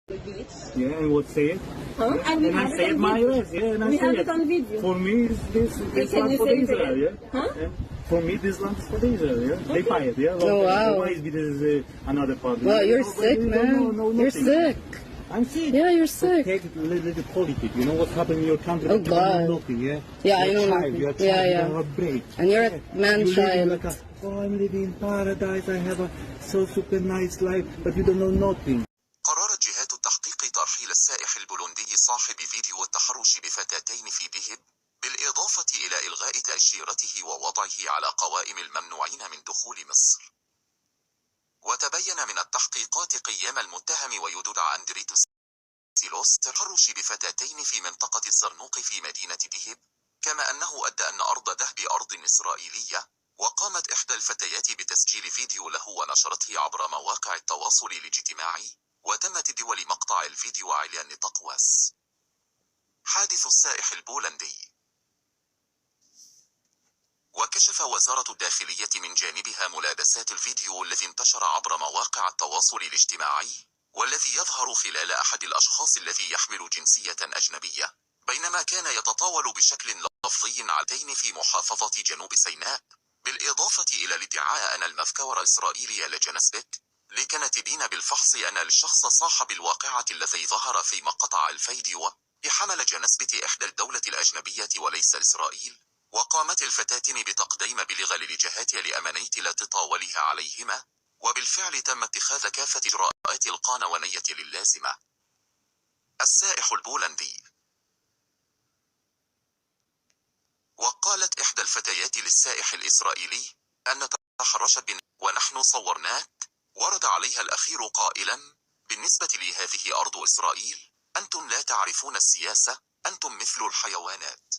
Yeah, and what say it? Huh? And I say it my words, yeah, and I we say have it. it on video. For me, this Can land you for say it Israel, again? yeah? Huh? Yeah. For me, this land is for Israel, yeah? They Okay. buy it, yeah? Oh, wow. Why is this another part? Well, you're But sick, you man. don't know You're nothing. sick. I'm sick. Yeah, you're But sick. take a little politics. You know what's happening in your country? Oh, but you don't know God. nothing, yeah? Yeah, I You're know a child, nothing. You're a Yeah, child, yeah. you have a break. And you're a man You're child. living like I'm living in paradise, I have a so super nice life, but you don't know nothing. قررت جهات التحقيق ترحيل السائح البولندي صاحب فيديو التحرش بفتاتين في دهب، بالإضافة إلى إلغاء تأشيرته ووضعه على قوائم الممنوعين من دخول مصر. وتبين من التحقيقات قيام المتهم ويدعى أندريتوس سيلوس التحرش بفتاتين في منطقة الزرنوق في مدينة دهب، كما أنه أدى أن أرض دهب أرض إسرائيلية، وقامت إحدى الفتيات بتسجيل فيديو له ونشرته عبر مواقع التواصل الاجتماعي، وتم تداول مقطع الفيديو على نطاق واسع. حادث السائح البولندي. وكشف وزارة الداخلية من جانبها ملابسات الفيديو الذي انتشر عبر مواقع التواصل الاجتماعي، والذي يظهر خلال أحد الأشخاص الذي يحمل جنسية أجنبية، بينما كان يتطاول بشكل لفظي على في محافظة جنوب سيناء، بالإضافة إلى الادعاء أن المذكور إسرائيلي لجنسبك، لكنتبين بالفحص أن الشخص صاحب الواقعة الذي ظهر في مقطع الفيديو يحمل جنسبة إحدى الدولة الأجنبية وليس إسرائيل، وقامت الفتاتين بتقديم بلاغ للجهات لأمنية لا تطاولها عليهما، وبالفعل تم اتخاذ كافة إجراءات القانونية اللازمة. السائح البولندي. وقالت إحدى الفتيات للسائح الإسرائيلي أن تحرشت بنا ونحن صورناك، ورد عليها الأخير قائلا: بالنسبة لي هذه أرض إسرائيل، أنتم لا تعرفون السياسة، أنتم مثل الحيوانات.